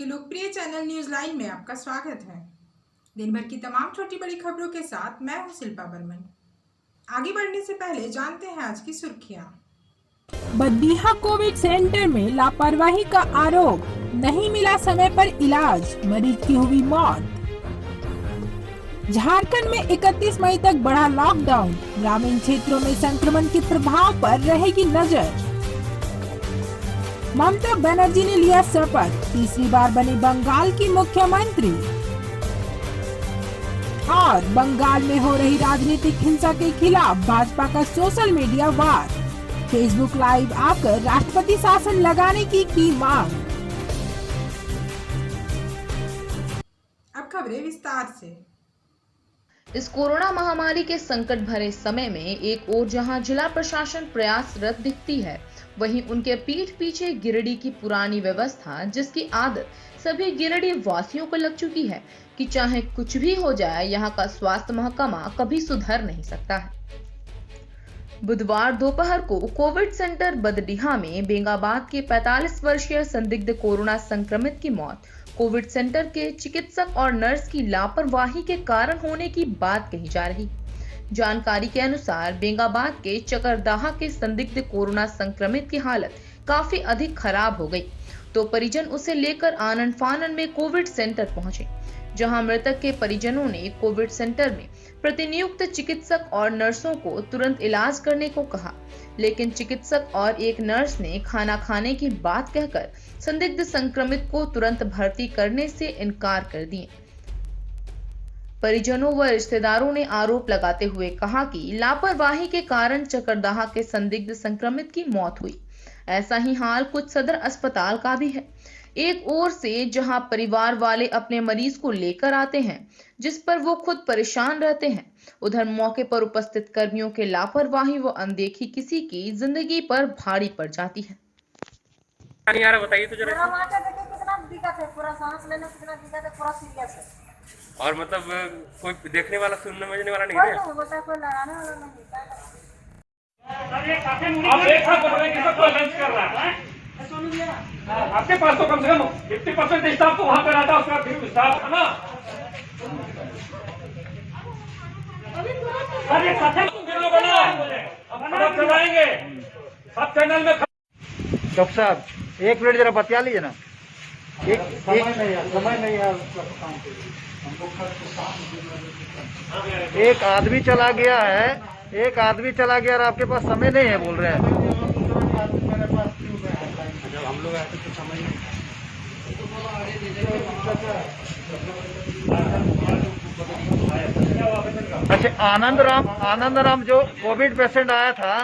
के लोकप्रिय channel news line में आपका स्वागत है। दिन भर की तमाम छोटी बड़ी खबरों के साथ मैं हूं शिल्पा बर्मन। आगे बढ़ने से पहले जानते हैं आज की सुर्खियां। बद्दीहा कोविड सेंटर में लापरवाही का आरोप, नहीं मिला समय पर इलाज, मरीज की हुई मौत। झारखंड में 31 मई तक बढ़ा लॉकडाउन, ग्रामीण क्षेत्रों में संक्रमण के प्रभाव पर रहेगी नजर। ममता बनर्जी ने लिया शपथ, तीसरी बार बनी बंगाल की मुख्यमंत्री। और बंगाल में हो रही राजनीतिक हिंसा के खिलाफ भाजपा का सोशल मीडिया वार, फेसबुक लाइव आकर राष्ट्रपति शासन लगाने की मांग। अब खबरें विस्तार से। इस कोरोना महामारी के संकट भरे समय में एक ओर जहां जिला प्रशासन प्रयासरत दिखती है, वहीं उनके पीठ पीछे गिरिडीह की पुरानी व्यवस्था, जिसकी आदत सभी गिरिडीह वासियों को लग चुकी है कि चाहे कुछ भी हो जाए, यहाँ का स्वास्थ्य महकमा कभी सुधर नहीं सकता है। बुधवार दोपहर को कोविड सेंटर बदडीहा में बेंगाबाद के 45 वर्षीय संदिग्ध कोरोना संक्रमित की मौत कोविड सेंटर के चिकित्सक और नर्स की लापरवाही के कारण होने की बात कही जा रही। जानकारी के अनुसार बेंगाबाद के चकरदाहा के संदिग्ध कोरोना संक्रमित की हालत काफी अधिक खराब हो गई, तो परिजन उसे लेकर आनन फानन में कोविड सेंटर पहुंचे, जहां मृतक के परिजनों ने कोविड सेंटर में प्रतिनियुक्त चिकित्सक और नर्सों को तुरंत इलाज करने को कहा, लेकिन चिकित्सक और एक नर्स ने खाना खाने की बात कहकर संदिग्ध संक्रमित को तुरंत भर्ती करने से इनकार कर दिए। परिजनों व रिश्तेदारों ने आरोप लगाते हुए कहा कि लापरवाही के कारण चकरदाहा के संदिग्ध संक्रमित की मौत हुई। ऐसा ही हाल कुछ सदर अस्पताल का भी है। एक ओर से जहां परिवार वाले अपने मरीज को लेकर आते हैं, जिस पर वो खुद परेशान रहते हैं, उधर मौके पर उपस्थित कर्मियों के लापरवाही व अनदेखी किसी की जिंदगी पर भारी पड़ जाती है। बताइए तो जरा। कितना दिक्कत है, पूरा सांस लेने में कितना दिक्कत है, पूरा सीरियस है। और मतलब कोई देखने वाला सुनने में वाला नहीं है, कोई लगाने वाला नहीं है। आप एक साथ बोल रहे हैं कि सब कोई लंच कर रहा है। आपके पास तो कम से कम 50% स्टाफ तो वहाँ पे रहता है, उसका फिर स्टाफ है ना। अरे अब चलाएंगे सब चैनल में। डॉक्टर साहब एक मिनट जरा बतिया लीजिए ना। समय नहीं है। एक आदमी चला गया है, एक आदमी चला गया और आपके पास समय नहीं है बोल रहे हैं। जब हम लोग आते तो समय नहीं। अच्छा, आनंद राम जो कोविड पेशेंट आया था,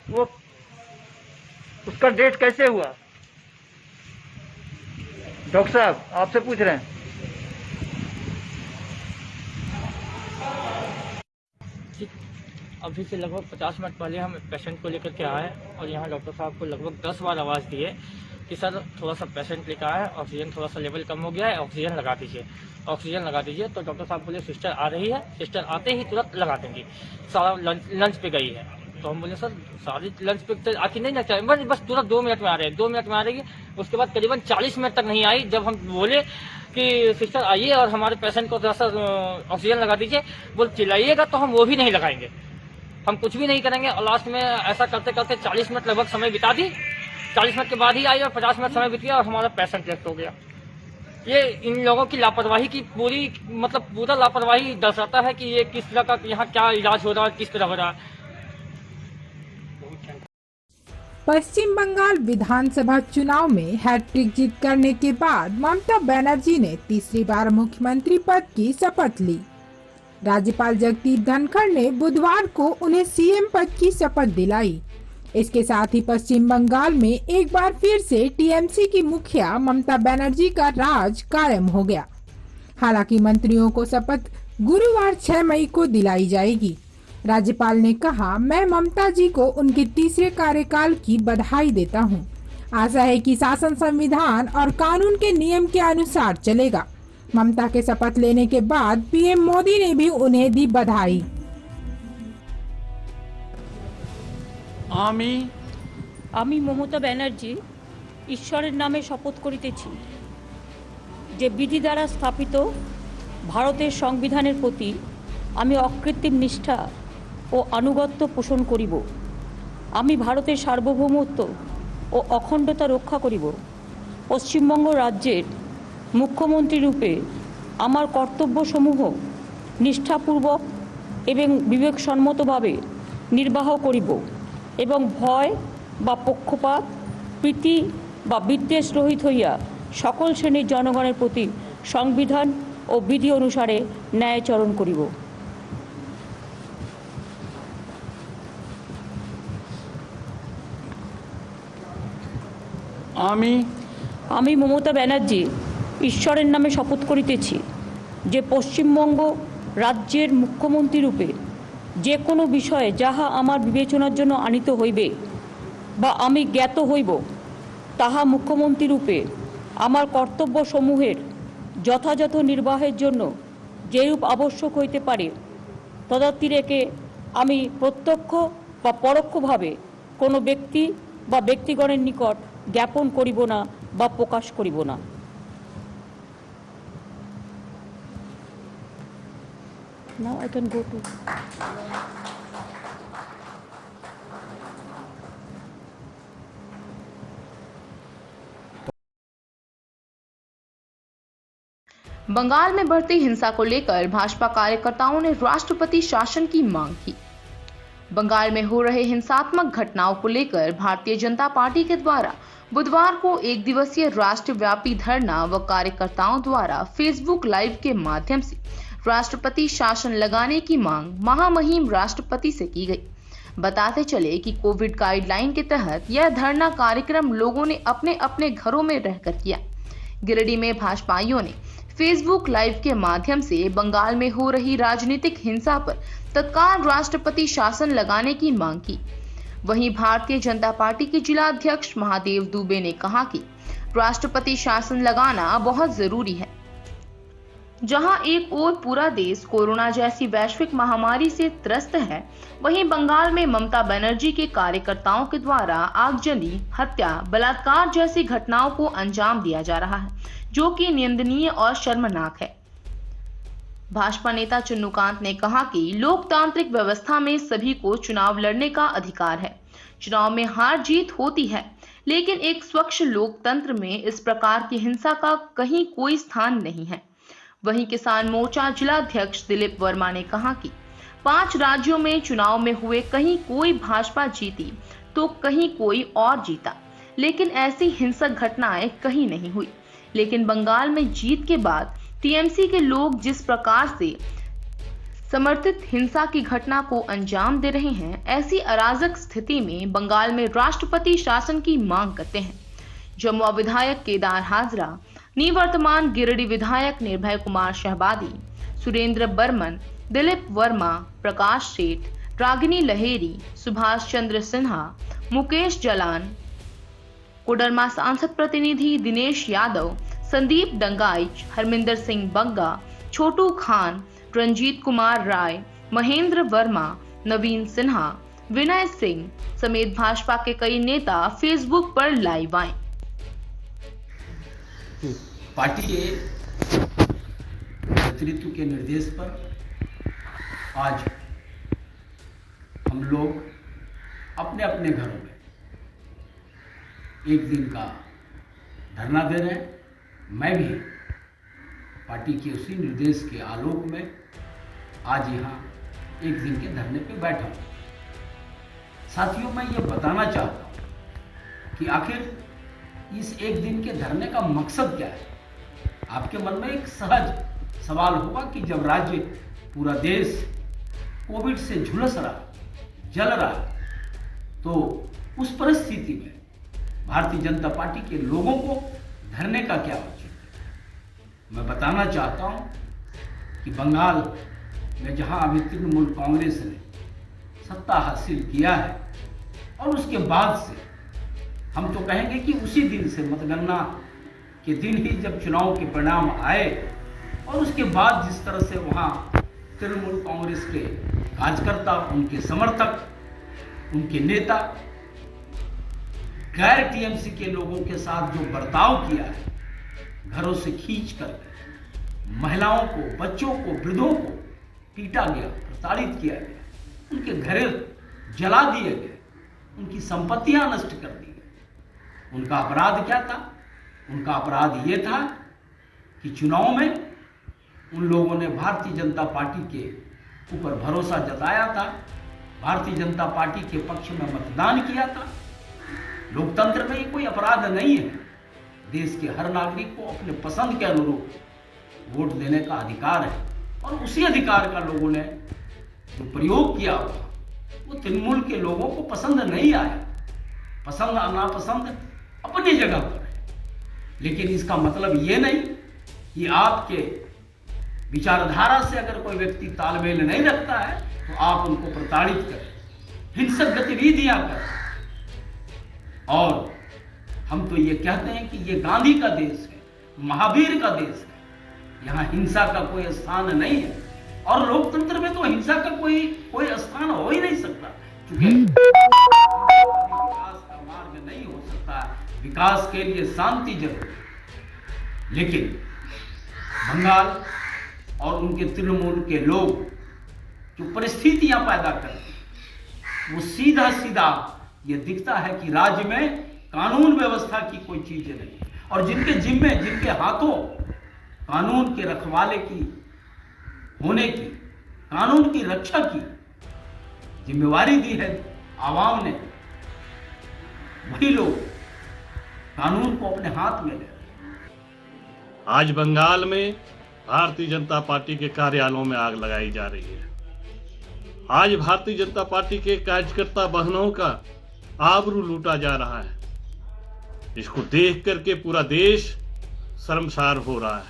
वो उसका डेट कैसे हुआ? डॉक्टर साहब आपसे पूछ रहे हैं। अभी से लगभग 50 मिनट पहले हम पेशेंट को लेकर के आए और यहाँ डॉक्टर साहब को लगभग 10 बार आवाज़ दिए कि सर थोड़ा सा पेशेंट लेकर आया है, ऑक्सीजन थोड़ा सा लेवल कम हो गया है, ऑक्सीजन लगा दीजिए। तो डॉक्टर साहब बोले सिस्टर आ रही है, सिस्टर आते ही तुरंत लगा देंगी। सारा लंच पे गई है। तो हम बोले सर सारी लंच पे तो आके नहीं लगता है, बस तुरंत 2 मिनट में आ रहे हैं, 2 मिनट में आ रही है। उसके बाद करीबन 40 मिनट तक नहीं आई। जब हम बोले कि सिस्टर आइए और हमारे पेशेंट को थोड़ा सा ऑक्सीजन लगा दीजिए, बोल चिल्लाइएगा तो हम वो भी नहीं लगाएंगे, हम कुछ भी नहीं करेंगे। और लास्ट में ऐसा करते करते 40 मिनट लगभग समय बिता दी। 40 मिनट के बाद ही आई और 50 मिनट समय बीत गया और हमारा पेशेंट लेफ्ट हो गया। ये इन लोगों की लापरवाही की पूरा लापरवाही दर्शाता है कि ये किस तरह का यहाँ क्या इलाज हो रहा है, किस तरह हो रहा है। पश्चिम बंगाल विधानसभा चुनाव में हैट्रिक जीत करने के बाद ममता बनर्जी ने तीसरी बार मुख्यमंत्री पद की शपथ ली। राज्यपाल जगदीप धनखड़ ने बुधवार को उन्हें सीएम पद की शपथ दिलाई। इसके साथ ही पश्चिम बंगाल में एक बार फिर से टीएमसी की मुखिया ममता बनर्जी का राज कायम हो गया। हालांकि मंत्रियों को शपथ गुरुवार 6 मई को दिलाई जाएगी। राज्यपाल ने कहा, मैं ममता जी को उनके तीसरे कार्यकाल की बधाई देता हूं। आशा है कि शासन संविधान और कानून के नियम के अनुसार चलेगा। ममता के शपथ लेने के बाद पीएम मोदी ने भी उन्हें दी बधाई। আমি মমতা ব্যানার্জি ঈশ্বরের নামে শপথ করিতেছি যে বিধি দ্বারা স্থাপিত ভারতের সংবিধানের প্রতি আমি অকৃত্রিম নিষ্ঠা ও আনুগত্য পোষণ করিব। আমি ভারতের সার্বভৌমত্ব ও অখণ্ডতা রক্ষা করিব। পশ্চিমবঙ্গ রাজ্যের মুখ্যমন্ত্রী রূপে আমার কর্তব্যসমূহ নিষ্ঠাপূর্বক এবং বিবেকসম্মতভাবে নির্বাহ করিব এবং ভয় বা পক্ষপাত, প্রীতি বা বিদ্বেষ রহিত হইয়া সকল শ্রেণীর জনগণের প্রতি সংবিধান ও বিধি অনুসারে ন্যায়াচরণ করিব। আমি মমতা ব্যানার্জি ঈশ্বরের নামে শপথ করিতেছি যে পশ্চিমবঙ্গ রাজ্যের মুখ্যমন্ত্রী রূপে যে কোনো বিষয়ে যাহা আমার বিবেচনার জন্য আনিত হইবে বা আমি জ্ঞাত হইব, তাহা মুখ্যমন্ত্রী রূপে আমার কর্তব্যসমূহের যথাযথ নির্বাহের জন্য যেরূপ আবশ্যক হইতে পারে তদতিরেকে আমি প্রত্যক্ষ বা পরোক্ষভাবে কোনো ব্যক্তি বা ব্যক্তিগণের নিকট জ্ঞাপন করিব না বা প্রকাশ করিব না। Now I can go to Bengal में बढ़ती हिंसा को लेकर भाजपा कार्यकर्ताओं ने राष्ट्रपति शासन की मांग की। बंगाल में हो रहे हिंसात्मक घटनाओं को लेकर भारतीय जनता पार्टी के द्वारा बुधवार को एक दिवसीय राष्ट्रव्यापी धरना व कार्यकर्ताओं द्वारा फेसबुक लाइव के माध्यम से राष्ट्रपति शासन लगाने की मांग महामहिम राष्ट्रपति से की गई। बताते चले कि कोविड गाइडलाइन के तहत यह धरना कार्यक्रम लोगों ने अपने अपने घरों में रहकर किया। गिरिडीह में भाजपाइयों ने फेसबुक लाइव के माध्यम से बंगाल में हो रही राजनीतिक हिंसा पर तत्काल राष्ट्रपति शासन लगाने की मांग की। वहीं भारतीय जनता पार्टी के जिला अध्यक्ष महादेव दुबे ने कहा कि राष्ट्रपति शासन लगाना बहुत जरूरी है। जहां एक ओर पूरा देश कोरोना जैसी वैश्विक महामारी से त्रस्त है, वहीं बंगाल में ममता बनर्जी के कार्यकर्ताओं के द्वारा आगजनी, हत्या, बलात्कार जैसी घटनाओं को अंजाम दिया जा रहा है, जो कि निंदनीय और शर्मनाक है। भाजपा नेता चुन्नूकांत ने कहा कि लोकतांत्रिक व्यवस्था में सभी को चुनाव लड़ने का अधिकार है। चुनाव में हार जीत होती है, लेकिन एक स्वच्छ लोकतंत्र में इस प्रकार की हिंसा का कहीं कोई स्थान नहीं है। वहीं किसान मोर्चा जिलाध्यक्ष दिलीप वर्मा ने कहा कि 5 राज्यों में चुनाव में हुए कहीं कोई भाजपा जीती तो कहीं कोई और जीता, लेकिन ऐसी हिंसक घटनाएं कहीं नहीं हुई। लेकिन बंगाल में जीत के बाद टीएमसी के लोग जिस प्रकार से समर्थित हिंसा की घटना को अंजाम दे रहे हैं, ऐसी अराजक स्थिति में बंगाल में राष्ट्रपति शासन की मांग करते हैं। जमुआ विधायक केदार हाजरा, निवर्तमान गिरिडीह विधायक निर्भय कुमार शहबादी, सुरेंद्र बर्मन, दिलीप वर्मा, प्रकाश सेठ, रागिनी लहेरी, सुभाष चंद्र सिन्हा, मुकेश जलान, कोडरमा सांसद प्रतिनिधि दिनेश यादव, संदीप डंगाइच, हरमिंदर सिंह बग्गा, छोटू खान, रंजीत कुमार राय, महेंद्र वर्मा, नवीन सिन्हा, विनय सिंह समेत भाजपा के कई नेता फेसबुक पर लाइव आए। पार्टी के नेतृत्व के निर्देश पर आज हम लोग अपने अपने घरों में एक दिन का धरना दे रहे हैं। मैं भी पार्टी के उसी निर्देश के आलोक में आज यहाँ एक दिन के धरने पे बैठा हूँ। साथियों, मैं ये बताना चाहता हूँ कि आखिर इस एक दिन के धरने का मकसद क्या है। आपके मन में एक सहज सवाल होगा कि जब राज्य, पूरा देश कोविड से झुलस रहा, जल रहा, तो उस परिस्थिति में भारतीय जनता पार्टी के लोगों को धरने का क्या औचित्य है। मैं बताना चाहता हूं कि बंगाल में जहां अभी तृणमूल कांग्रेस ने सत्ता हासिल किया है और उसके बाद से हम तो कहेंगे कि उसी दिन से, मतगणना के दिन ही जब चुनाव के परिणाम आए और उसके बाद जिस तरह से वहां तृणमूल कांग्रेस के कार्यकर्ता, उनके समर्थक, उनके नेता गैर टीएमसी के लोगों के साथ जो बर्ताव किया है, घरों से खींच कर महिलाओं को, बच्चों को, वृद्धों को पीटा गया, प्रताड़ित किया गया, उनके घर जला दिए गए, उनकी संपत्तियां नष्ट कर दी गई। उनका अपराध क्या था? उनका अपराध ये था कि चुनाव में उन लोगों ने भारतीय जनता पार्टी के ऊपर भरोसा जताया था, भारतीय जनता पार्टी के पक्ष में मतदान किया था। लोकतंत्र में ये कोई अपराध नहीं है। देश के हर नागरिक को अपने पसंद के अनुरूप वोट देने का अधिकार है, और उसी अधिकार का लोगों ने जो प्रयोग किया हुआ वो तृणमूल के लोगों को पसंद नहीं आया। पसंद नापसंद अपनी जगह पर है, लेकिन इसका मतलब ये नहीं कि आपके विचारधारा से अगर कोई व्यक्ति तालमेल नहीं रखता है तो आप उनको प्रताड़ित करें, हिंसक गतिविधियां करें। और हम तो ये कहते हैं कि ये गांधी का देश है, महावीर का देश है, यहाँ हिंसा का कोई स्थान नहीं है, और लोकतंत्र में तो हिंसा का कोई स्थान हो ही नहीं सकता, क्योंकि विकास का मार्ग नहीं हो सकता। विकास के लिए शांति जरूरी। लेकिन बंगाल और उनके तृणमूल के लोग जो परिस्थितियां पैदा करते हैं, वो सीधा सीधा ये दिखता है कि राज्य में कानून व्यवस्था की कोई चीज नहीं, और जिनके जिम्मे, जिनके हाथों कानून के रखवाले की होने की, कानून की रक्षा की जिम्मेवारी दी है आवाम ने, वही लोग कानून को अपने हाथ में ले रहे हैं। आज बंगाल में भारतीय जनता पार्टी के कार्यालयों में आग लगाई जा रही है। आज भारतीय जनता पार्टी के कार्यकर्ता बहनों का आबरू लूटा जा रहा है। इसको देख करके पूरा देश शर्मसार हो रहा है।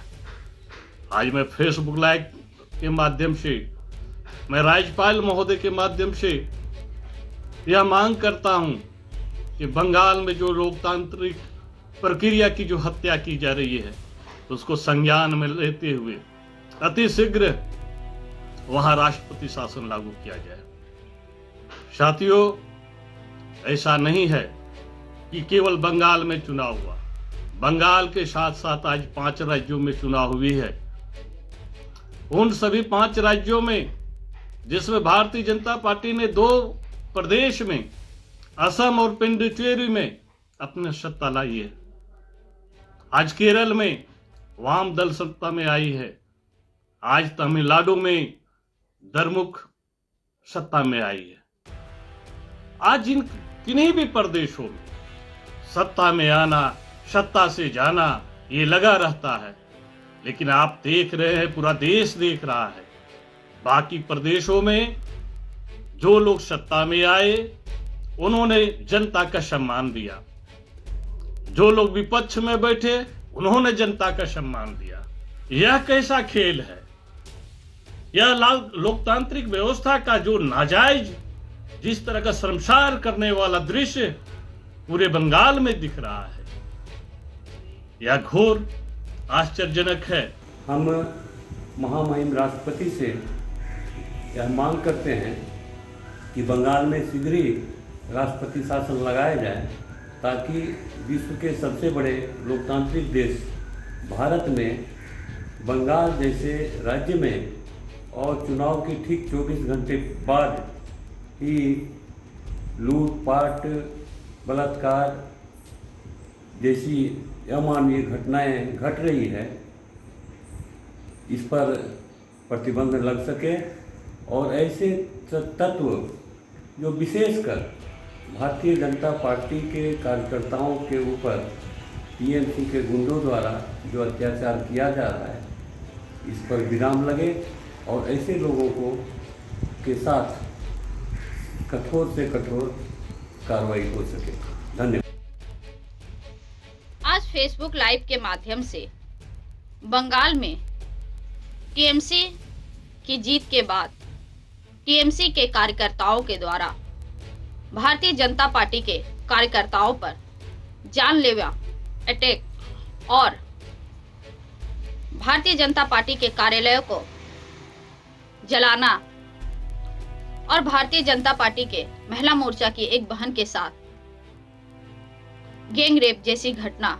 आज मैं फेसबुक लाइव के माध्यम से, मैं राज्यपाल महोदय के माध्यम से यह मांग करता हूं कि बंगाल में जो लोकतांत्रिक प्रक्रिया की जो हत्या की जा रही है उसको संज्ञान में लेते हुए अतिशीघ्र वहां राष्ट्रपति शासन लागू किया जाए। साथियों, ऐसा नहीं है कि केवल बंगाल में चुनाव हुआ। बंगाल के साथ साथ आज 5 राज्यों में चुनाव हुई है। उन सभी 5 राज्यों में, जिसमें भारतीय जनता पार्टी ने 2 प्रदेश में, असम और पुडुचेरी में अपनी सत्ता लाई है। आज केरल में वाम दल सत्ता में आई है। आज तमिलनाडु में दरमुख सत्ता में आई है। आज किन्हीं भी प्रदेशों में सत्ता में आना, सत्ता से जाना, ये लगा रहता है। लेकिन आप देख रहे हैं, पूरा देश देख रहा है, बाकी प्रदेशों में जो लोग सत्ता में आए उन्होंने जनता का सम्मान दिया, जो लोग विपक्ष में बैठे उन्होंने जनता का सम्मान दिया। यह कैसा खेल है? यह लोकतांत्रिक व्यवस्था का जो नाजायज, जिस तरह का शर्मसार करने वाला दृश्य पूरे बंगाल में दिख रहा है, यह घोर आश्चर्यजनक है। हम महामहिम राष्ट्रपति से यह मांग करते हैं कि बंगाल में शीघ्र ही राष्ट्रपति शासन लगाया जाए, ताकि विश्व के सबसे बड़े लोकतांत्रिक देश भारत में बंगाल जैसे राज्य में और चुनाव के ठीक 24 घंटे बाद ही लूटपाट, बलात्कार जैसी अमानवीय घटनाएं घट रही है, इस पर प्रतिबंध लग सके और ऐसे तत्व जो विशेषकर भारतीय जनता पार्टी के कार्यकर्ताओं के ऊपर टीएमसी के गुंडों द्वारा जो अत्याचार किया जा रहा है, इस पर विराम लगे और ऐसे लोगों के साथ कठोर से कठोर कार्रवाई हो सके। धन्यवाद। आज फेसबुक लाइव के माध्यम से बंगाल में टीएमसी की जीत के बाद टीएमसी के कार्यकर्ताओं के द्वारा भारतीय जनता पार्टी के कार्यकर्ताओं पर जानलेवा अटैक और भारतीय जनता पार्टी के कार्यालयों को जलाना और भारतीय जनता पार्टी के महिला मोर्चा की एक बहन के साथ गैंग रेप जैसी घटना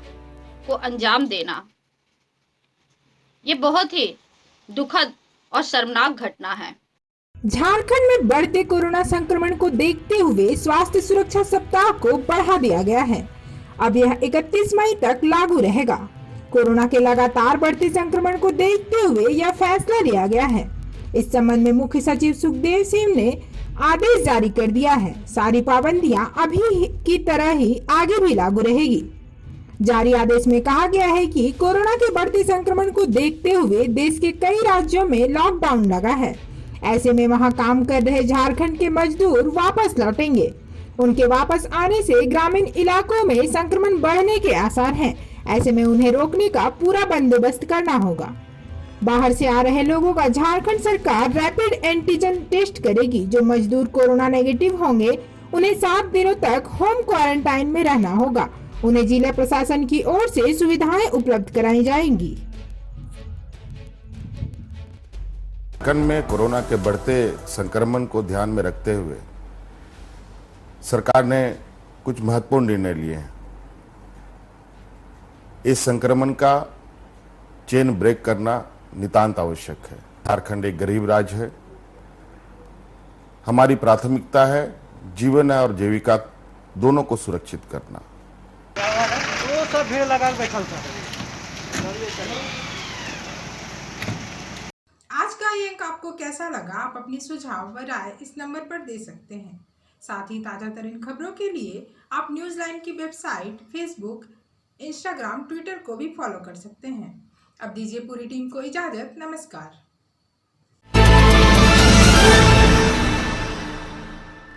को अंजाम देना ये बहुत ही दुखद और शर्मनाक घटना है। झारखंड में बढ़ते कोरोना संक्रमण को देखते हुए स्वास्थ्य सुरक्षा सप्ताह को बढ़ा दिया गया है। अब यह 31 मई तक लागू रहेगा। कोरोना के लगातार बढ़ते संक्रमण को देखते हुए यह फैसला लिया गया है। इस संबंध में मुख्य सचिव सुखदेव सिंह ने आदेश जारी कर दिया है। सारी पाबंदियां अभी की तरह ही आगे भी लागू रहेगी। जारी आदेश में कहा गया है कि कोरोना के बढ़ते संक्रमण को देखते हुए देश के कई राज्यों में लॉकडाउन लगा है। ऐसे में वहां काम कर रहे झारखंड के मजदूर वापस लौटेंगे। उनके वापस आने से ग्रामीण इलाकों में संक्रमण बढ़ने के आसार हैं। ऐसे में उन्हें रोकने का पूरा बंदोबस्त करना होगा। बाहर से आ रहे लोगों का झारखंड सरकार रैपिड एंटीजन टेस्ट करेगी। जो मजदूर कोरोना नेगेटिव होंगे उन्हें 7 दिनों तक होम क्वारंटाइन में रहना होगा। उन्हें जिला प्रशासन की ओर से सुविधाएं उपलब्ध कराई जाएंगी। झारखंड में कोरोना के बढ़ते संक्रमण को ध्यान में रखते हुए सरकार ने कुछ महत्वपूर्ण निर्णय लिए हैं। इस संक्रमण का चेन ब्रेक करना नितांत आवश्यक है। झारखंड एक गरीब राज्य है। हमारी प्राथमिकता है जीवन और जीविका दोनों को सुरक्षित करना। वो सब भीड़ लगा बैठल था। आज का ये अंक आपको कैसा लगा? आप अपनी सुझाव व राय इस नंबर पर दे सकते हैं। साथ ही ताजा तरीन खबरों के लिए आप न्यूज़ लाइन की वेबसाइट, फेसबुक, इंस्टाग्राम, ट्विटर को भी फॉलो कर सकते हैं। अब दीजिए पूरी टीम को इजाजत। नमस्कार।